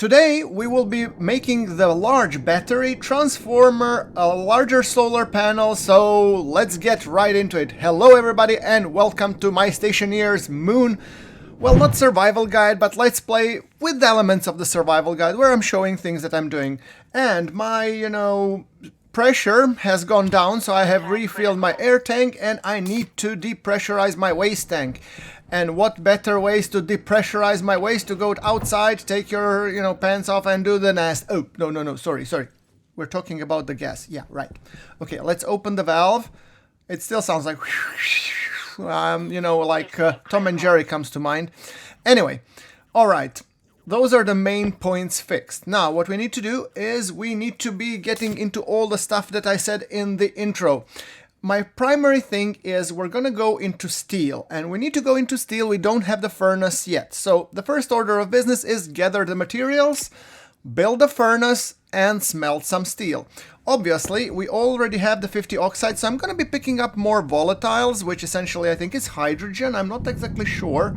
Today we will be making the large battery transformer, a larger solar panel, so let's get right into it. Hello everybody and welcome to my Stationeers Moon, well, not survival guide, but let's play with the elements of the survival guide where I'm showing things that I'm doing. And my, pressure has gone down, so I have refilled my air tank and I need to depressurize my waste tank. And what better ways to depressurize my waste to go outside, take your, pants off and do the nasty... Oh, no, sorry. We're talking about the gas. Yeah, right. Okay, let's open the valve. It still sounds like... like Tom and Jerry comes to mind. Anyway, all right. Those are the main points fixed. Now, what we need to do is we need to be getting into all the stuff that I said in the intro. My primary thing is we're gonna go into steel, and we need to go into steel. We don't have the furnace yet. So the first order of business is gather the materials, build a furnace, and smelt some steel. Obviously, we already have the 50 oxide, so I'm gonna be picking up more volatiles, which essentially I think is hydrogen. I'm not exactly sure.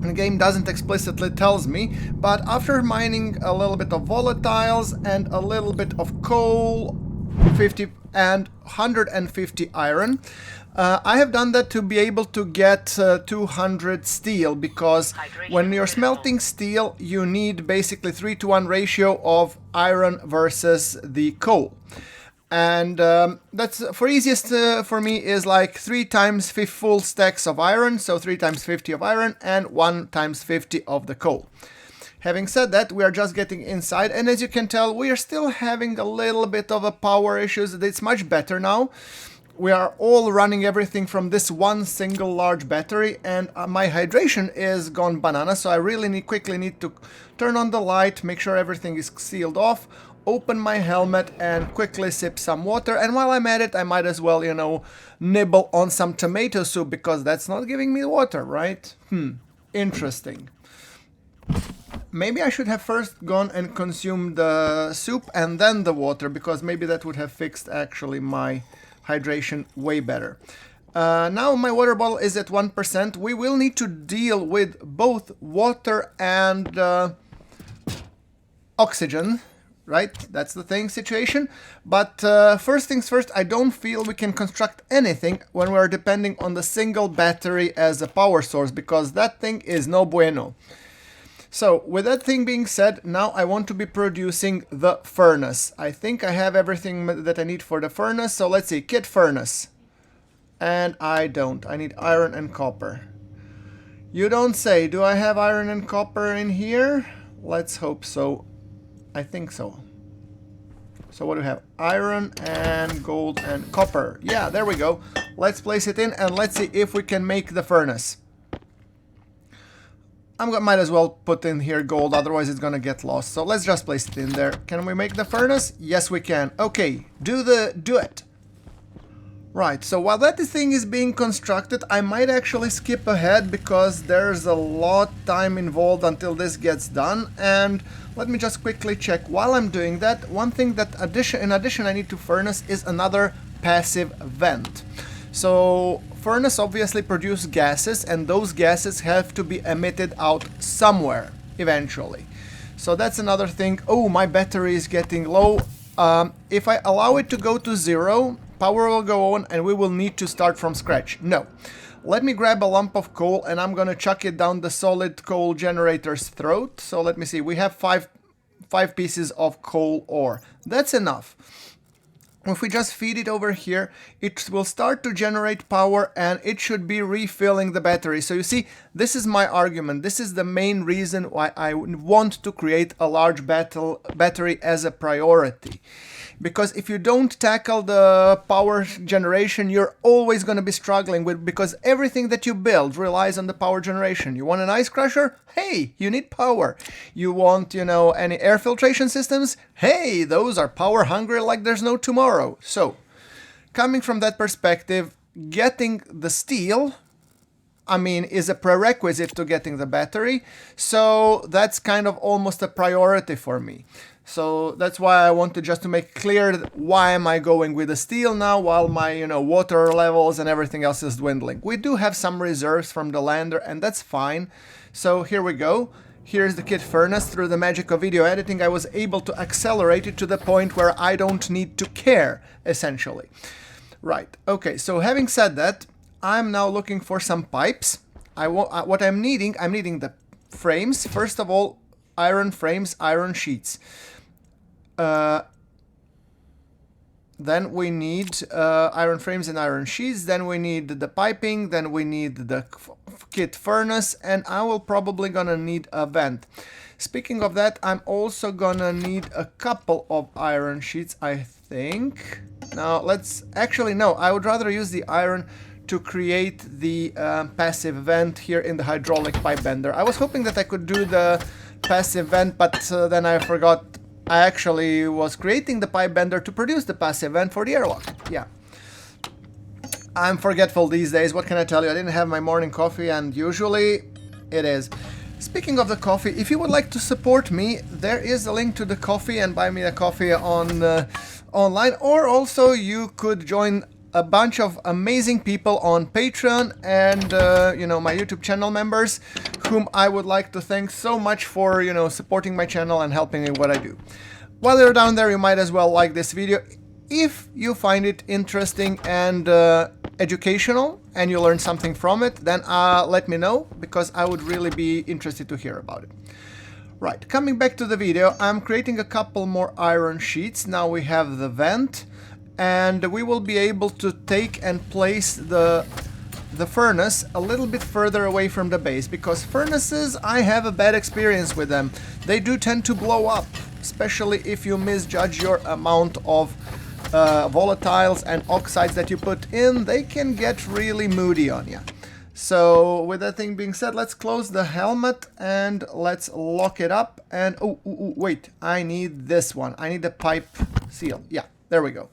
The game doesn't explicitly tells me, but after mining a little bit of volatiles and a little bit of coal, 50 and 150 iron, I have done that to be able to get 200 steel, because when you're smelting steel you need basically 3-to-1 ratio of iron versus the coal. And that's for easiest for me is like 3 times 50 full stacks of iron, so 3 times 50 of iron and 1 times 50 of the coal. Having said that, we are just getting inside, and as you can tell, we are still having a little bit of a power issues. It's much better now. We are all running everything from this one single large battery, and my hydration is gone banana, so I really quickly need to turn on the light, make sure everything is sealed off, open my helmet and quickly sip some water. And while I'm at it, I might as well, nibble on some tomato soup, because that's not giving me water, right? Interesting. Maybe I should have first gone and consumed the soup and then the water, because maybe that would have fixed actually my hydration way better. Now my water bottle is at 1%. We will need to deal with both water and oxygen, right? That's the situation. But first things first, I don't feel we can construct anything when we're depending on the single battery as a power source, because that thing is no bueno. So, with that thing being said, now I want to be producing the furnace. I think I have everything that I need for the furnace, so let's see, kit furnace. And I don't, I need iron and copper. You don't say, do I have iron and copper in here? Let's hope so. I think so. So what do we have? Iron and gold and copper. Yeah, there we go. Let's place it in and let's see if we can make the furnace. Might as well put in here gold, otherwise it's gonna get lost. So let's just place it in there. Can we make the furnace? Yes, we can. Okay, do it. Right, so while that thing is being constructed, I might actually skip ahead, because there's a lot time involved until this gets done. And let me just quickly check while I'm doing that. One thing that in addition I need to furnace is another passive vent. So furnace obviously produces gases, and those gases have to be emitted out somewhere eventually. So that's another thing. Oh, my battery is getting low. If I allow it to go to 0, power will go on and we will need to start from scratch. No. Let me grab a lump of coal and I'm gonna chuck it down the solid coal generator's throat. So let me see, we have five pieces of coal ore. That's enough. If we just feed it over here, it will start to generate power and it should be refilling the battery. So you see, this is my argument. This is the main reason why I want to create a large battery as a priority. Because if you don't tackle the power generation, you're always going to be struggling with, because everything that you build relies on the power generation. You want an ice crusher? Hey, you need power. You want, any air filtration systems? Hey, those are power hungry like there's no tomorrow. So, coming from that perspective, getting the steel, is a prerequisite to getting the battery. So that's kind of almost a priority for me. So that's why I want to just to make clear why am I going with the steel now while my, water levels and everything else is dwindling. We do have some reserves from the lander and that's fine. So here we go. Here's the kit furnace. Through the magic of video editing, I was able to accelerate it to the point where I don't need to care, essentially. Right, okay, so having said that, I'm now looking for some pipes. What I'm needing the frames. First of all, iron frames, iron sheets. Then we need iron frames and iron sheets. Then we need the piping. Then we need the kit furnace. And I will probably gonna need a vent. Speaking of that, I'm also gonna need a couple of iron sheets, I think. Now, no, I would rather use the iron to create the passive vent here in the hydraulic pipe bender. I was hoping that I could do the passive vent, but then I forgot I actually was creating the pipe bender to produce the passive vent for the airlock. Yeah. I'm forgetful these days, what can I tell you? I didn't have my morning coffee, and usually it is. Speaking of the coffee, if you would like to support me, there is a link to the coffee and buy me a coffee on online, or also you could join a bunch of amazing people on Patreon and, you know, my YouTube channel members, whom I would like to thank so much for, you know, supporting my channel and helping me what I do. While you're down there, you might as well like this video. If you find it interesting and educational and you learn something from it, then let me know, because I would really be interested to hear about it. Right, coming back to the video, I'm creating a couple more iron sheets. Now we have the vent, and we will be able to take and place the furnace a little bit further away from the base, because furnaces, I have a bad experience with them. They do tend to blow up, especially if you misjudge your amount of volatiles and oxides that you put in. They can get really moody on you. So with that thing being said, let's close the helmet and let's lock it up. And wait, I need this one. I need the pipe seal. Yeah, there we go.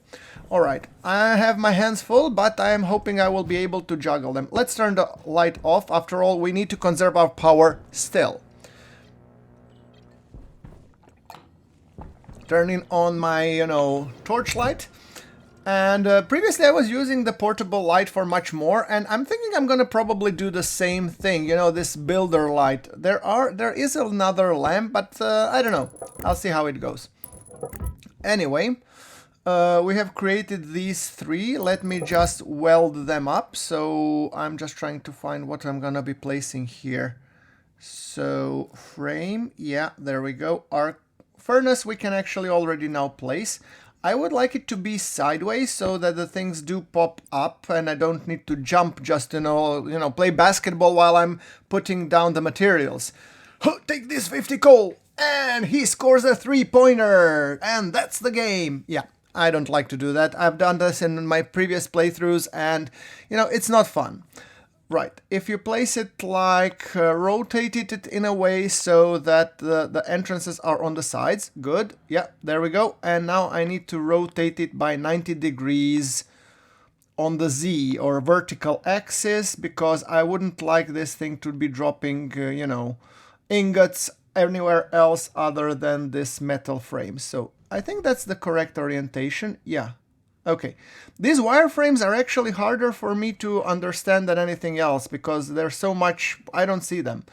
All right, I have my hands full, but I am hoping I will be able to juggle them. Let's turn the light off. After all, we need to conserve our power still. Turning on my, you know, torchlight. And previously I was using the portable light for much more, and I'm thinking I'm gonna probably do the same thing, you know, this builder light. There is another lamp, but I don't know. I'll see how it goes. Anyway, we have created these three. Let me just weld them up. So I'm just trying to find what I'm gonna be placing here. So frame, yeah, there we go. Our furnace we can actually already now place. I would like it to be sideways so that the things do pop up and I don't need to jump just to play basketball while I'm putting down the materials. Take this 50 coal! And he scores a 3-pointer! And that's the game! Yeah, I don't like to do that. I've done this in my previous playthroughs and, you know, it's not fun. Right, if you place it like, rotate it in a way so that the entrances are on the sides. Good, yeah, there we go. And now I need to rotate it by 90 degrees on the Z or vertical axis, because I wouldn't like this thing to be dropping, you know, ingots anywhere else other than this metal frame. So I think that's the correct orientation, yeah. Okay, these wireframes are actually harder for me to understand than anything else, because there's so much, I don't see them.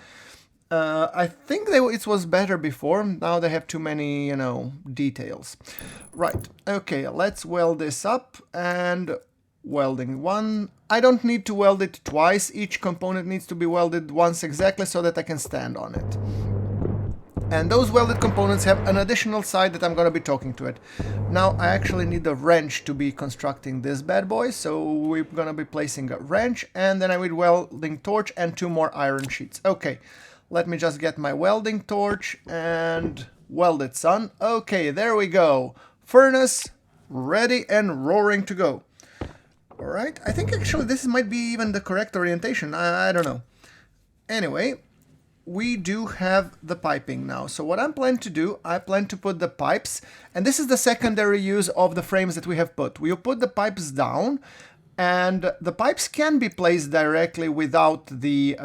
I think it was better before, now they have too many, you know, details. Right, okay, let's weld this up, and welding one. I don't need to weld it twice, each component needs to be welded once exactly so that I can stand on it. And those welded components have an additional side that I'm going to be talking to it. Now I actually need a wrench to be constructing this bad boy, so we're going to be placing a wrench, and then I need welding torch and 2 more iron sheets. Okay, let me just get my welding torch and weld it, son. Okay, there we go. Furnace ready and roaring to go. Alright, I think actually this might be even the correct orientation, I don't know. Anyway, we do have the piping now. So what I'm planning to do, I plan to put the pipes, and this is the secondary use of the frames that we have put. We put the pipes down, and the pipes can be placed directly without the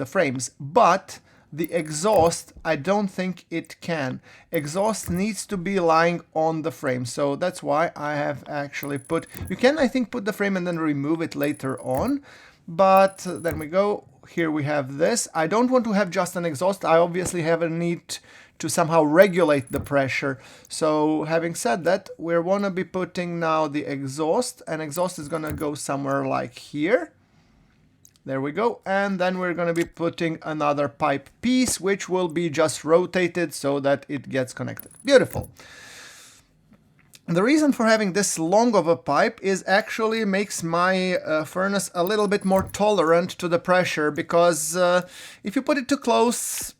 frames, but the exhaust, I don't think it can. Exhaust needs to be lying on the frame, so that's why I have actually put, you can I think put the frame and then remove it later on, but then we go. here we have this. I don't want to have just an exhaust. I obviously have a need to somehow regulate the pressure. So having said that, we want to be putting now the exhaust, and exhaust is going to go somewhere like here. There we go. And then we're going to be putting another pipe piece, which will be just rotated so that it gets connected. Beautiful. The reason for having this long of a pipe is actually makes my furnace a little bit more tolerant to the pressure, because if you put it too close,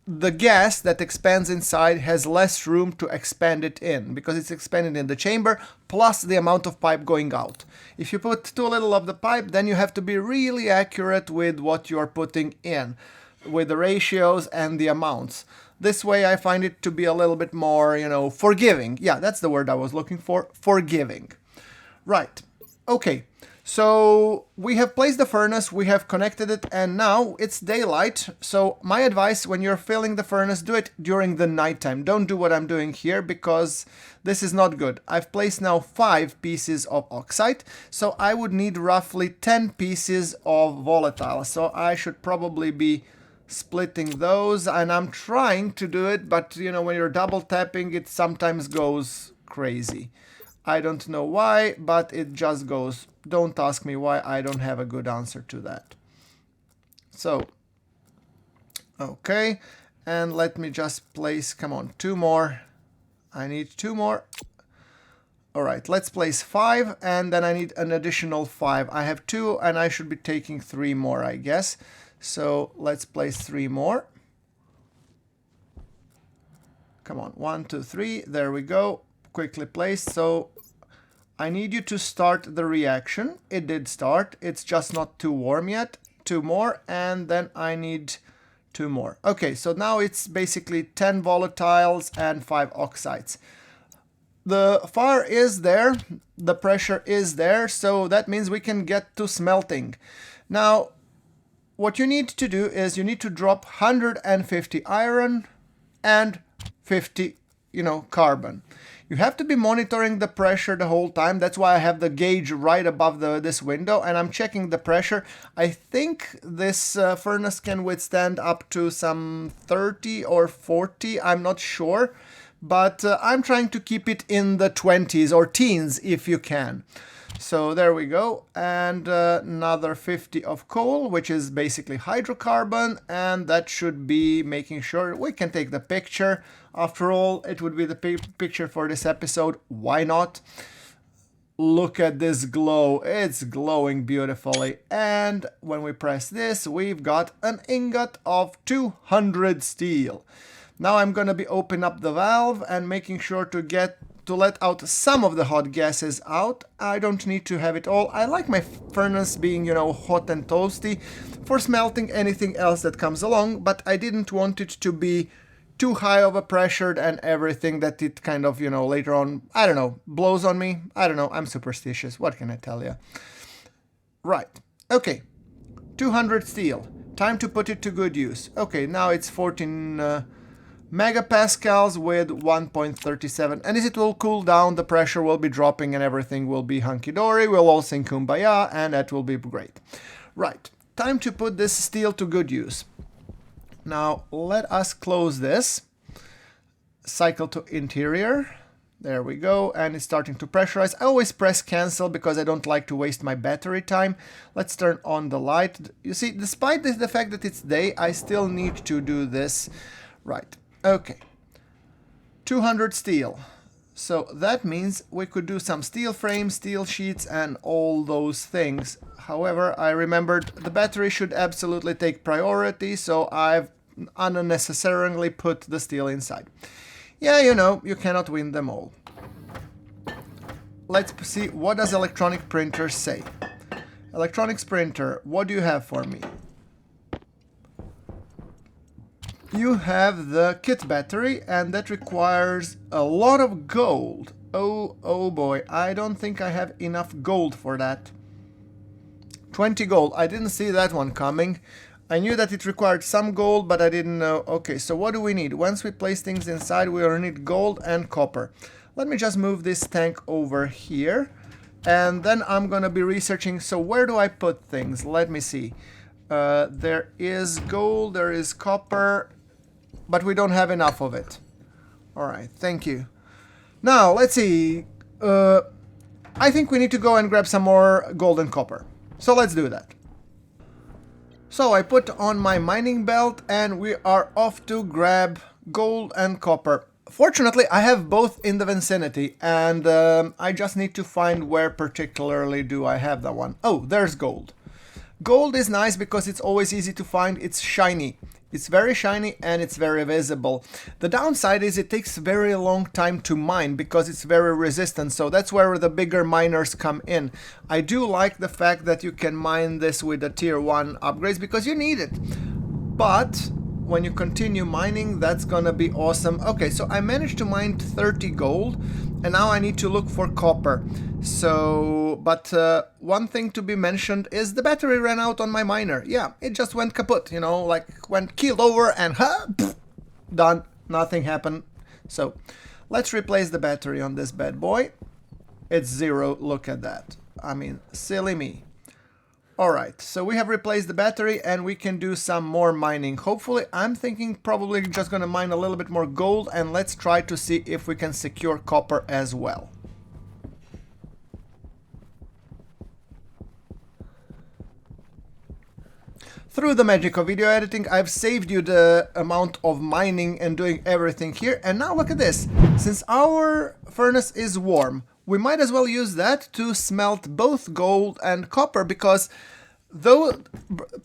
the gas that expands inside has less room to expand it in, because it's expanded in the chamber plus the amount of pipe going out. If you put too little of the pipe, then you have to be really accurate with what you're putting in, with the ratios and the amounts. This way I find it to be a little bit more, forgiving. Yeah, that's the word I was looking for, forgiving. Right, okay. So we have placed the furnace, we have connected it, and now it's daylight. So my advice, when you're filling the furnace, do it during the nighttime. Don't do what I'm doing here, because this is not good. I've placed now 5 pieces of oxide, so I would need roughly 10 pieces of volatile. So I should probably be splitting those, and I'm trying to do it, but when you're double tapping, it sometimes goes crazy. I don't know why, but it just goes. Don't ask me why, I don't have a good answer to that. So, okay, and let me just place, come on, 2 more. I need 2 more. All right, let's place 5, and then I need an additional 5. I have 2, and I should be taking 3 more, I guess. So let's place 3 more. Come on, 1, 2, 3, there we go. Quickly placed. So I need you to start the reaction. It did start. It's just not too warm yet. 2 more, and then I need 2 more. Okay, so now it's basically 10 volatiles and 5 oxides. The fire is there, the pressure is there, so that means we can get to smelting. Now, what you need to do is you need to drop 150 iron and 50, carbon. You have to be monitoring the pressure the whole time. That's why I have the gauge right above this window, and I'm checking the pressure. I think this furnace can withstand up to some 30 or 40, I'm not sure. But I'm trying to keep it in the 20s or teens if you can. So there we go, and another 50 of coal, which is basically hydrocarbon, and that should be making sure we can take the picture. After all, it would be the picture for this episode. Why not? Look at this glow, it's glowing beautifully. And when we press this, we've got an ingot of 200 steel. Now I'm going to be opening up the valve and making sure to let out some of the hot gases out. I don't need to have it all. I like my furnace being, hot and toasty for smelting anything else that comes along, but I didn't want it to be too high of a pressure and everything that it kind of, later on, I don't know, blows on me. I don't know, I'm superstitious. What can I tell you? Right. Okay. 200 steel. Time to put it to good use. Okay, now it's 14 megapascals with 1.37, and as it will cool down, the pressure will be dropping and everything will be hunky-dory. We'll all sing Kumbaya, and that will be great. Right, time to put this steel to good use. Now let us close this, cycle to interior, there we go, and it's starting to pressurize. I always press cancel because I don't like to waste my battery time. Let's turn on the light. You see, despite the fact that it's day, I still need to do this. Right. Okay, 200 steel. So that means we could do some steel frames, steel sheets, and all those things. However, I remembered the battery should absolutely take priority, so I've unnecessarily put the steel inside. Yeah, you cannot win them all. Let's see, what does electronic printer say? Electronics printer, what do you have for me? You have the kit battery, and that requires a lot of gold. Oh boy, I don't think I have enough gold for that. 20 gold, I didn't see that one coming. I knew that it required some gold, but I didn't know. Okay, so what do we need? Once we place things inside, we will need gold and copper. Let me just move this tank over here, and then I'm gonna be researching. So where do I put things? Let me see. There is gold, there is copper, but we don't have enough of it. Alright, thank you. Now, let's see. I think we need to go and grab some more gold and copper. So let's do that. So I put on my mining belt and we are off to grab gold and copper. Fortunately, I have both in the vicinity, and I just need to find where particularly do I have that one. Oh, there's gold. Gold is nice because it's always easy to find. It's shiny. It's very shiny and it's very visible. The downside is it takes a very long time to mine because it's very resistant, so that's where the bigger miners come in. I do like the fact that you can mine this with the tier 1 upgrades because you need it. But when you continue mining, that's gonna be awesome. Okay, so I managed to mine 30 gold and now I need to look for copper. So, but one thing to be mentioned is the battery ran out on my miner. Yeah, it just went kaput, you know, like went keeled over and done, nothing happened. So let's replace the battery on this bad boy. It's 0, look at that. I mean, silly me. Alright, so we have replaced the battery and we can do some more mining. Hopefully, I'm thinking probably just gonna mine a little bit more gold, and let's try to see if we can secure copper as well. Through the magic of video editing, I've saved you the amount of mining and doing everything here. And now look at this. Since our furnace is warm, we might as well use that to smelt both gold and copper, because though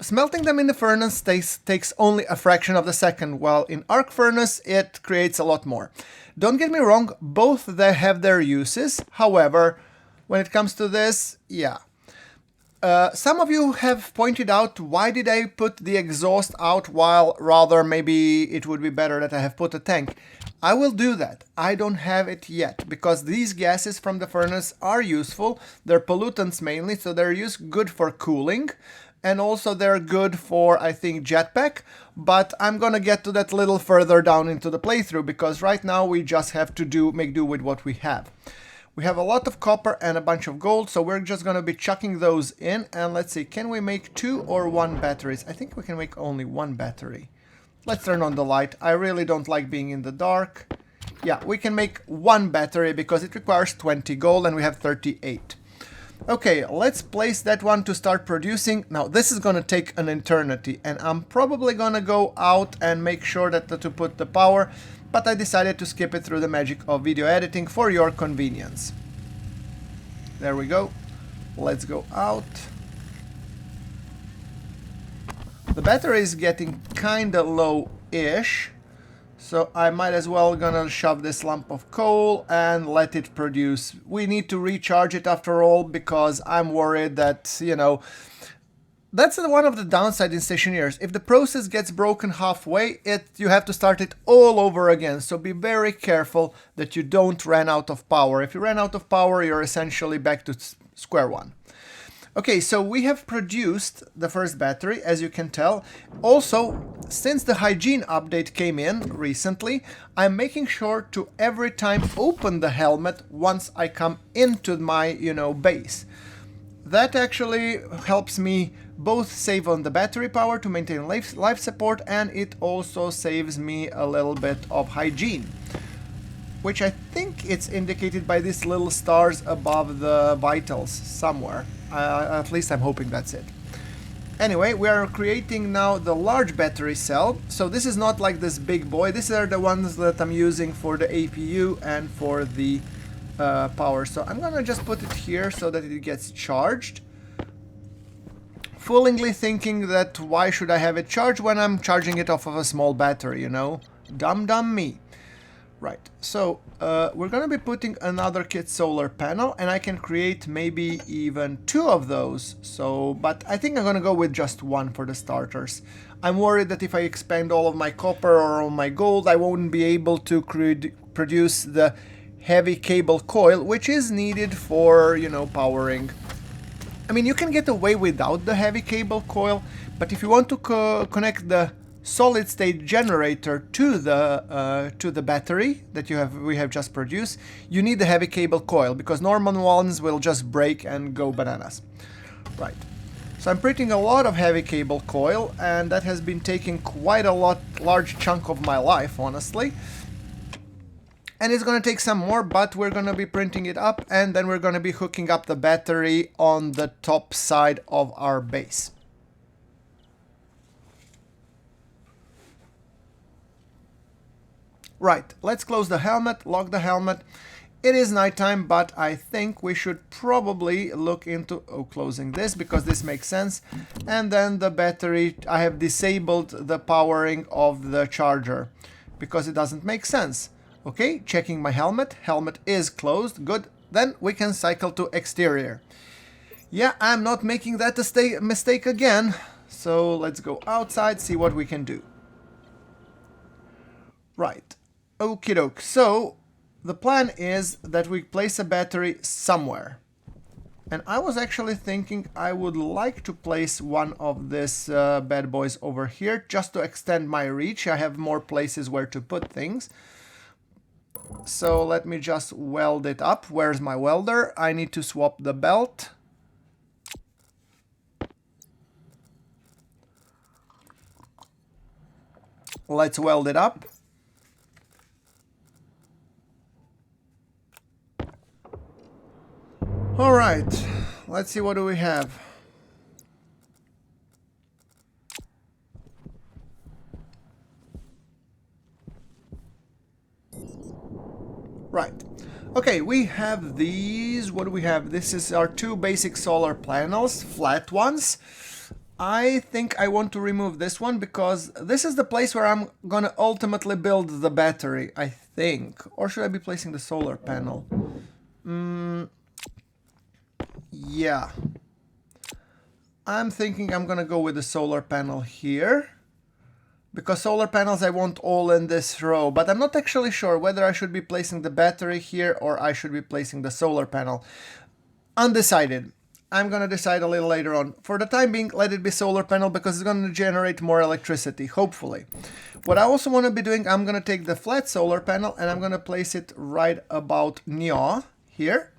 smelting them in the furnace takes only a fraction of the second, while in arc furnace it creates a lot more. Don't get me wrong, both they have their uses. However, when it comes to this, yeah. Some of you have pointed out, why did I put the exhaust out while rather maybe it would be better that I have put a tank. I will do that. I don't have it yet because these gases from the furnace are useful. They're pollutants mainly, so they're good for cooling, and also they're good for, I think, jetpack. But I'm gonna get to that a little further down into the playthrough because right now we just have to make do with what we have. We have a lot of copper and a bunch of gold, so we're just going to be chucking those in. And let's see, can we make 2 or 1 batteries? I think we can make only 1 battery. Let's turn on the light. I really don't like being in the dark. Yeah, we can make 1 battery because it requires 20 gold and we have 38. Okay, let's place that one to start producing. Now, this is going to take an eternity, and I'm probably going to go out and make sure that to put the power, but I decided to skip it through the magic of video editing for your convenience. There we go. Let's go out. The battery is getting kinda low-ish, so I might as well gonna shove this lump of coal and let it produce. We need to recharge it after all because I'm worried that, you know, that's one of the downsides in Stationeers. If the process gets broken halfway, you have to start it all over again. So be very careful that you don't run out of power. If you run out of power, you're essentially back to square one. Okay, so we have produced the first battery, as you can tell. Also, since the hygiene update came in recently, I'm making sure to every time open the helmet once I come into my, base. That actually helps me both save on the battery power to maintain life support, and it also saves me a little bit of hygiene, which I think it's indicated by these little stars above the vitals somewhere. At least I'm hoping that's it. Anyway, we are creating now the large battery cell. So this is not like this big boy. These are the ones that I'm using for the APU and for the power. So I'm gonna just put it here so that it gets charged. Foolingly thinking that why should I have it charged when I'm charging it off of a small battery, you know? Dumb me. Right, so we're gonna be putting another kit solar panel, and I can create maybe even 2 of those. So, but I think I'm gonna go with just 1 for the starters. I'm worried that if I expand all of my copper or all my gold, I won't be able to produce the heavy cable coil, which is needed for, powering. I mean, you can get away without the heavy cable coil, but if you want to connect the solid state generator to the battery that we have just produced, you need the heavy cable coil because normal ones will just break and go bananas. Right. So I'm printing a lot of heavy cable coil, and that has been taking quite a large chunk of my life, honestly. And it's going to take some more, but we're going to be printing it up, and then we're going to be hooking up the battery on the top side of our base. Right, let's close the helmet, lock the helmet. It is nighttime, but I think we should probably look into closing this, because this makes sense. And then the battery, I have disabled the powering of the charger because it doesn't make sense. Okay, checking my helmet. Helmet is closed. Good. Then we can cycle to exterior. Yeah, I'm not making that mistake again. So let's go outside, see what we can do. Right. Okie doke. So the plan is that we place a battery somewhere. And I was actually thinking I would like to place one of these bad boys over here just to extend my reach. I have more places where to put things. So let me just weld it up. Where's my welder? I need to swap the belt. Let's weld it up. All right, let's see, what do we have? Right. Okay, we have these. What do we have? This is our two basic solar panels, flat ones. I think I want to remove this one because this is the place where I'm gonna ultimately build the battery, I think. Or should I be placing the solar panel? Yeah. I'm thinking I'm gonna go with the solar panel here. Because solar panels I want all in this row, but I'm not actually sure whether I should be placing the battery here or I should be placing the solar panel. Undecided. I'm gonna decide a little later on. For the time being, let it be solar panel because it's gonna generate more electricity, hopefully. What I also want to be doing, I'm gonna take the flat solar panel and I'm gonna place it right about here.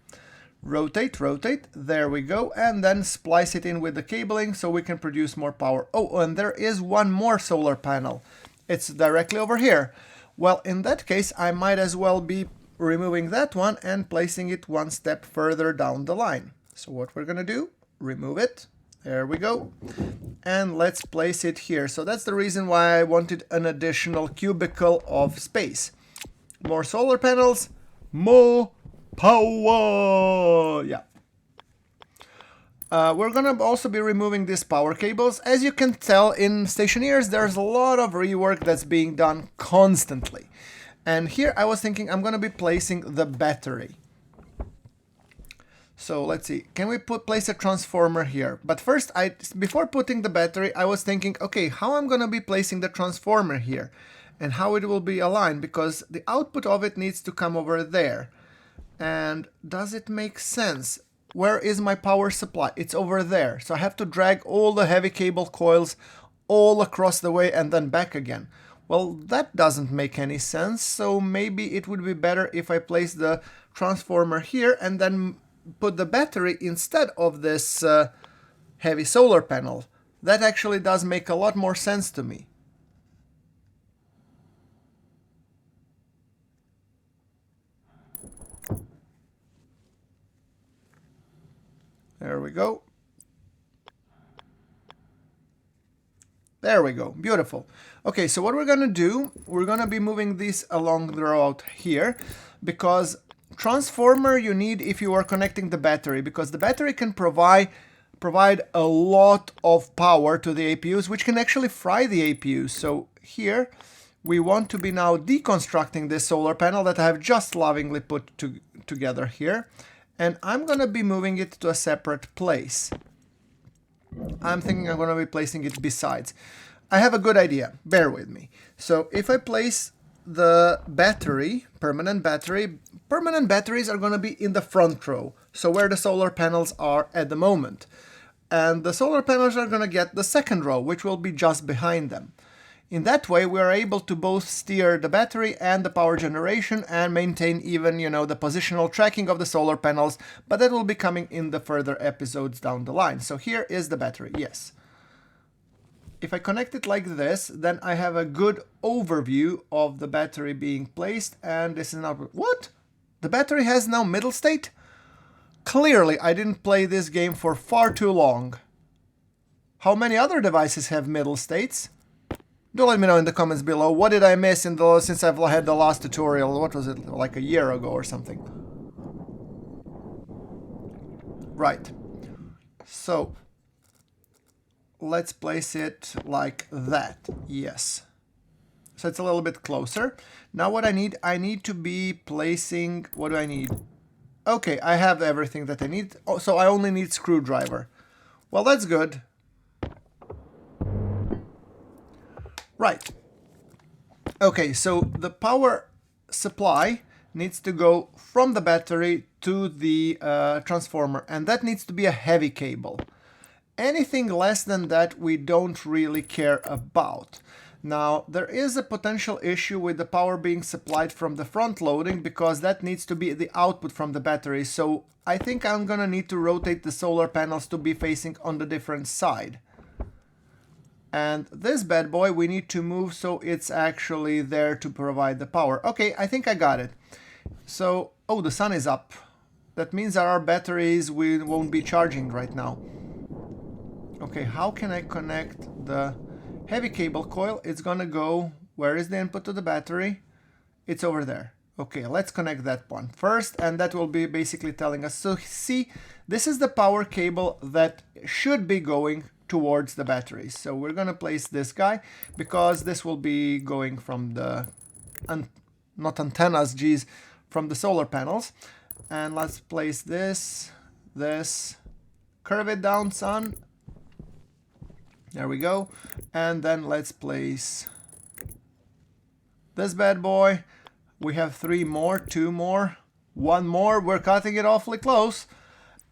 Rotate, rotate, there we go, and then splice it in with the cabling so we can produce more power. Oh, and there is one more solar panel. It's directly over here. Well, in that case, I might as well be removing that one and placing it one step further down the line. So what we're gonna do, remove it, there we go, and let's place it here. So that's the reason why I wanted an additional cubicle of space. More solar panels, more power! Yeah. We're gonna also be removing these power cables. As you can tell, in Stationeers, there's a lot of rework that's being done constantly. And here I was thinking I'm gonna be placing the battery. So let's see, can we place a transformer here? But first, before putting the battery, I was thinking, okay, how I'm gonna be placing the transformer here? And how it will be aligned, because the output of it needs to come over there. And does it make sense? Where is my power supply? It's over there. So I have to drag all the heavy cable coils all across the way and then back again. Well, that doesn't make any sense. So maybe it would be better if I place the transformer here and then put the battery instead of this heavy solar panel. That actually does make a lot more sense to me. There we go. There we go. Beautiful. Okay, so what we're going to do, we're going to be moving this along the road here, because transformer you need if you are connecting the battery, because the battery can provide a lot of power to the APUs, which can actually fry the APUs. So here we want to be now deconstructing this solar panel that I have just lovingly put together here. And I'm going to be moving it to a separate place. I'm thinking I'm going to be placing it besides. I have a good idea. Bear with me. So if I place the battery, permanent batteries are going to be in the front row. So where the solar panels are at the moment. And the solar panels are going to get the second row, which will be just behind them. In that way, we are able to both steer the battery and the power generation and maintain even, the positional tracking of the solar panels, but that will be coming in the further episodes down the line. So here is the battery, yes. If I connect it like this, then I have a good overview of the battery being placed, and this is now... What? The battery has now middle state? Clearly, I didn't play this game for far too long. How many other devices have middle states? Do let me know in the comments below. What did I miss since I've had the last tutorial? What was it, like a year ago or something? Right. So, let's place it like that. Yes. So it's a little bit closer. Now what I need to be placing... What do I need? Okay, I have everything that I need. Oh, so I only need screwdriver. Well, that's good. Right. Okay, so the power supply needs to go from the battery to the transformer, and that needs to be a heavy cable. Anything less than that we don't really care about. Now, there is a potential issue with the power being supplied from the front loading, because that needs to be the output from the battery, so I think I'm gonna need to rotate the solar panels to be facing on the different side. And this bad boy we need to move so it's actually there to provide the power. Okay, I think I got it. So, oh, the sun is up. That means that our batteries won't be charging right now. Okay, how can I connect the heavy cable coil? It's gonna go... Where is the input to the battery? It's over there. Okay, let's connect that one first, and that will be basically telling us. So see, this is the power cable that should be going towards the batteries. So we're gonna place this guy, because this will be going from the... not antennas, geez, from the solar panels. And let's place this, curve it down, son. There we go. And then let's place this bad boy. We have 3 more, 2 more, 1 more. We're cutting it awfully close.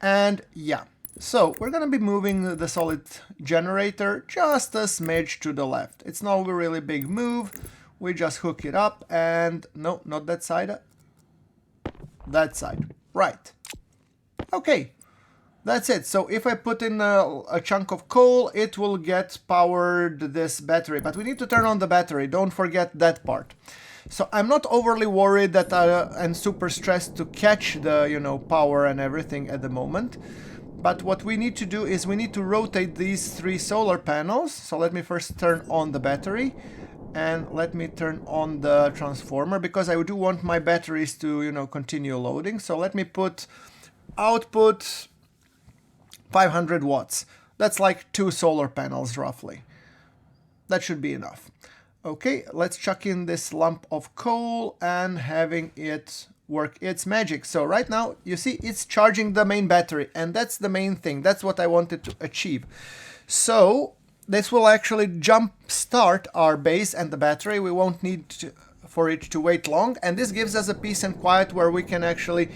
And yeah. So we're going to be moving the solid generator just a smidge to the left. It's not a really big move. We just hook it up and... No, not that side. That side. Right. Okay. That's it. So if I put in a chunk of coal, it will get powered this battery. But we need to turn on the battery. Don't forget that part. So I'm not overly worried that I'm super stressed to catch the, power and everything at the moment. But what we need to do is we need to rotate these 3 solar panels. So let me first turn on the battery. And let me turn on the transformer, because I do want my batteries to, continue loading. So let me put output 500 watts. That's like 2 solar panels roughly. That should be enough. Okay, let's chuck in this lump of coal and having it work its magic. So right now, you see, it's charging the main battery, and that's the main thing. That's what I wanted to achieve. So this will actually jump start our base and the battery. We won't need for it to wait long, and this gives us a peace and quiet where we can actually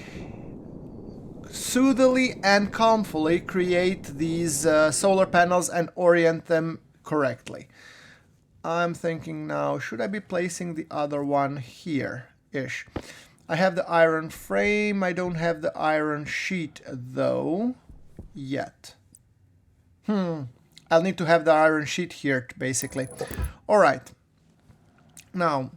soothingly and calmly create these solar panels and orient them correctly. I'm thinking now, should I be placing the other one here-ish? I have the iron frame. I don't have the iron sheet though yet. I'll need to have the iron sheet here basically. All right. Now,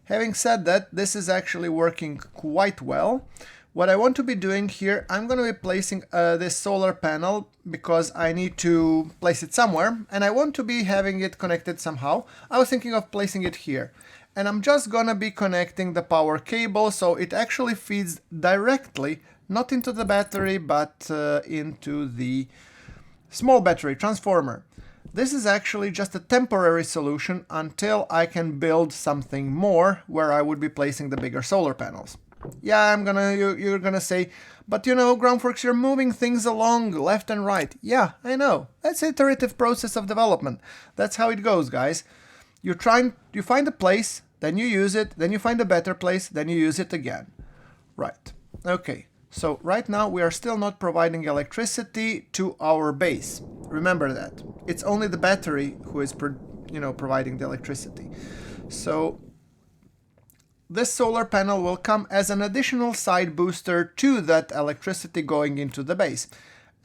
having said that, this is actually working quite well. What I want to be doing here, I'm going to be placing this solar panel because I need to place it somewhere, and I want to be having it connected somehow. I was thinking of placing it here, and I'm just going to be connecting the power cable so it actually feeds directly, not into the battery, but into the small battery transformer. This is actually just a temporary solution until I can build something more where I would be placing the bigger solar panels. Yeah, you're gonna say, but you know, Groundworks, you're moving things along left and right. Yeah, I know. That's an iterative process of development. That's how it goes, guys. You find a place, then you use it, then you find a better place, then you use it again. Right. Okay. So right now we are still not providing electricity to our base. Remember that. It's only the battery who is you know, providing the electricity. So this solar panel will come as an additional side booster to that electricity going into the base.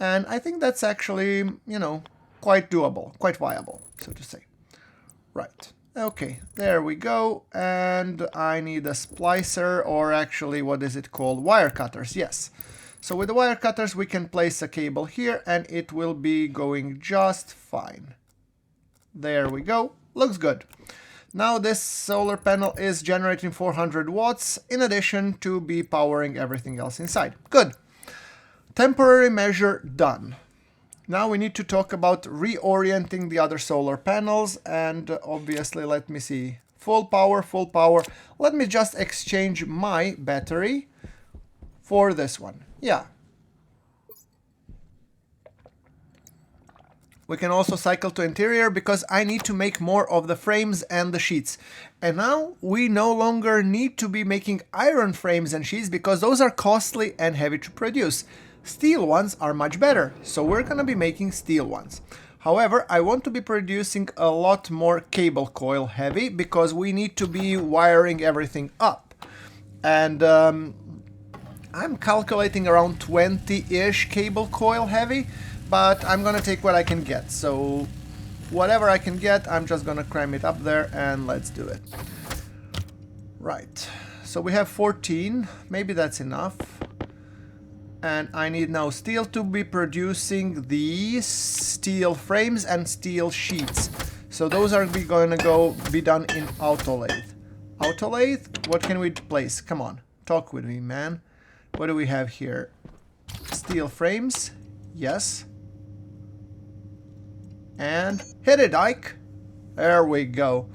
And I think that's actually, you know, quite doable, quite viable, so to say. Right. Okay, there we go. And I need a splicer, or actually, what is it called? Wire cutters, yes. So with the wire cutters, we can place a cable here and it will be going just fine. There we go. Looks good. Now this solar panel is generating 400 watts in addition to be powering everything else inside. Good. Temporary measure done. Now we need to talk about reorienting the other solar panels, and obviously, let me see. Full power, full power. Let me just exchange my battery for this one. Yeah. We can also cycle to interior because I need to make more of the frames and the sheets. And now we no longer need to be making iron frames and sheets because those are costly and heavy to produce. Steel ones are much better, so we're gonna be making steel ones. However, I want to be producing a lot more cable coil heavy because we need to be wiring everything up. And I'm calculating around 20-ish cable coil heavy, but I'm gonna take what I can get. So whatever I can get, I'm just gonna cram it up there and let's do it. Right, so we have 14, maybe that's enough. And I need now steel to be producing these steel frames and steel sheets. So those are going to be done in autolathe. Autolathe, what can we place? Come on, talk with me, man. What do we have here? Steel frames, yes. And hit it, Ike. There we go.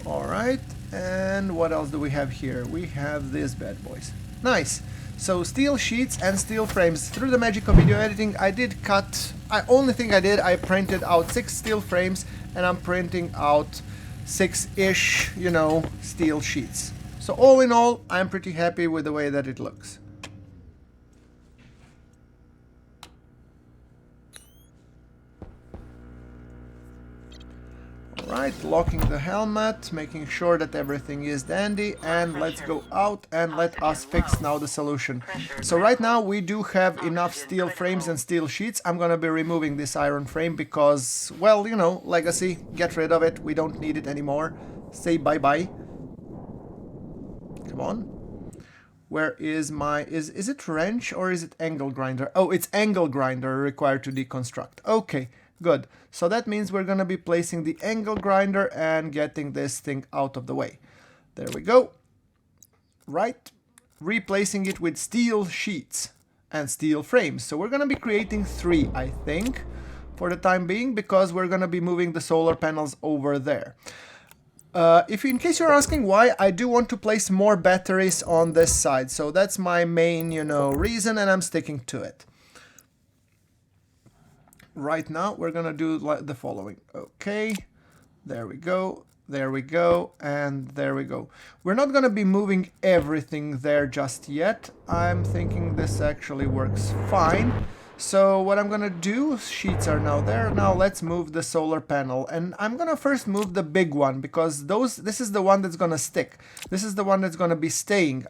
All right. And what else do we have here? We have these bad boys. Nice. So steel sheets and steel frames. Through the magic of video editing, I did cut... only thing I did, I printed out 6 steel frames and I'm printing out 6-ish, you know, steel sheets. So all in all, I'm pretty happy with the way that it looks. Right, locking the helmet, making sure that everything is dandy, and let's go out and let us fix now the solution. So right now we do have enough steel frames and steel sheets. I'm gonna be removing this iron frame because, well, you know, legacy, get rid of it, we don't need it anymore. Say bye-bye. Come on. Where is my, is it wrench or is it angle grinder? Oh, it's angle grinder required to deconstruct. Okay. Good. So that means we're going to be placing the angle grinder and getting this thing out of the way. There we go. Right. Replacing it with steel sheets and steel frames. So we're going to be creating 3, I think, for the time being, because we're going to be moving the solar panels over there. In case you're asking why, I do want to place more batteries on this side. So that's my main, you know, reason, and I'm sticking to it. Right now, we're gonna do the following. Okay, there we go, and there we go. We're not gonna be moving everything there just yet. I'm thinking this actually works fine. So what I'm gonna do, sheets are now there. Now let's move the solar panel, and I'm gonna first move the big one because this is the one that's gonna stick. This is the one that's gonna be staying.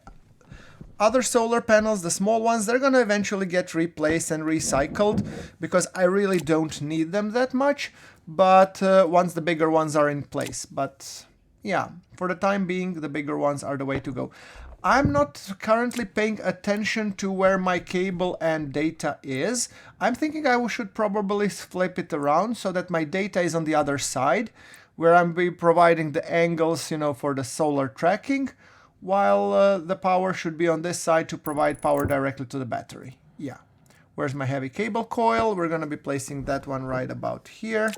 Other solar panels, the small ones, they're gonna eventually get replaced and recycled because I really don't need them that much, but once the bigger ones are in place. But yeah, for the time being, the bigger ones are the way to go. I'm not currently paying attention to where my cable and data is. I'm thinking I should probably flip it around so that my data is on the other side, where I'm be providing the angles, you know, for the solar tracking, while the power should be on this side to provide power directly to the battery. Yeah. Where's my heavy cable coil? We're going to be placing that one right about here.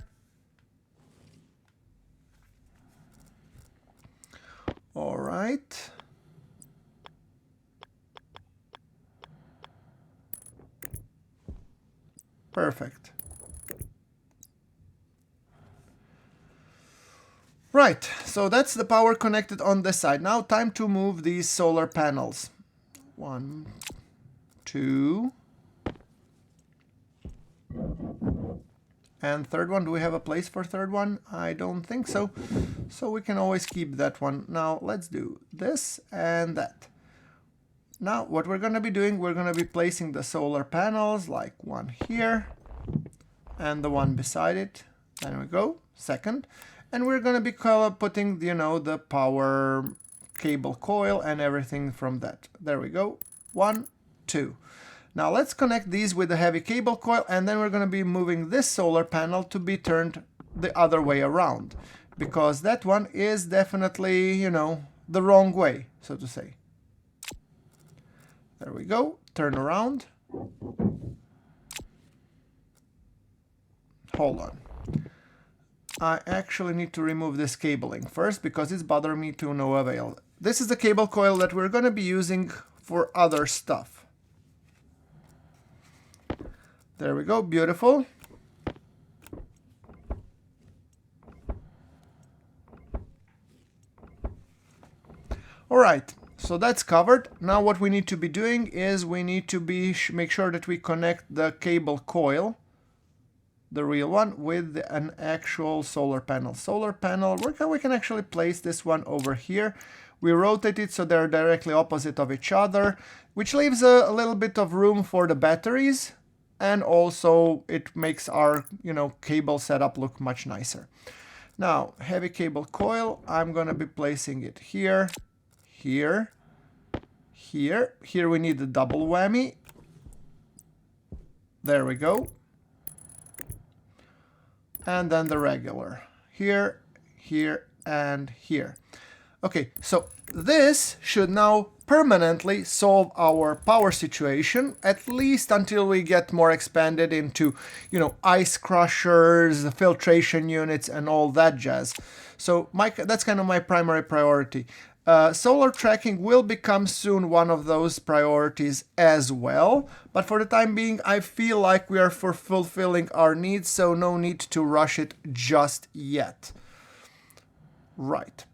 All right. Perfect. Right, so that's the power connected on this side. Now time to move these solar panels. 1, 2, And third one, do we have a place for third one? I don't think so. So we can always keep that one. Now let's do this and that. Now what we're going to be doing, we're going to be placing the solar panels, like one here and the one beside it. There we go, second. And we're going to be putting, you know, the power cable coil and everything from that. There we go, 1, 2. Now let's connect these with the heavy cable coil, and then we're going to be moving this solar panel to be turned the other way around, because that one is definitely, you know, the wrong way, so to say. There we go, turn around. Hold on. I actually need to remove this cabling first because it's bothering me to no avail. This is the cable coil that we're going to be using for other stuff. There we go, beautiful. All right, so that's covered. Now what we need to be doing is we need to make sure that we connect the cable coil, the real one, with an actual solar panel. Solar panel, we can actually place this one over here. We rotate it so they're directly opposite of each other, which leaves a little bit of room for the batteries. And also it makes our, you know, cable setup look much nicer. Now, heavy cable coil, I'm gonna be placing it here, here, here. Here we need the double whammy. There we go. And then the regular. Here, here, and here. Okay, so this should now permanently solve our power situation, at least until we get more expanded into, you know, ice crushers, the filtration units, and all that jazz. So that's kind of my primary priority. Solar tracking will become soon one of those priorities as well, but for the time being, I feel like we are fulfilling our needs, so no need to rush it just yet. Right.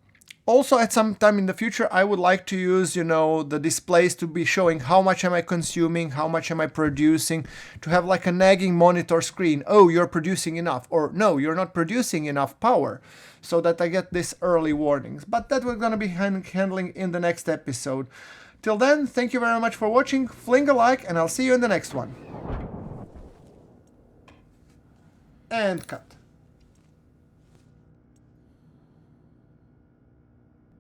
Also, at some time in the future, I would like to use, you know, the displays to be showing how much am I consuming, how much am I producing, to have like a nagging monitor screen. Oh, you're producing enough, or no, you're not producing enough power, so that I get these early warnings. But that we're going to be handling in the next episode. Till then, thank you very much for watching, fling a like, and I'll see you in the next one. And cut.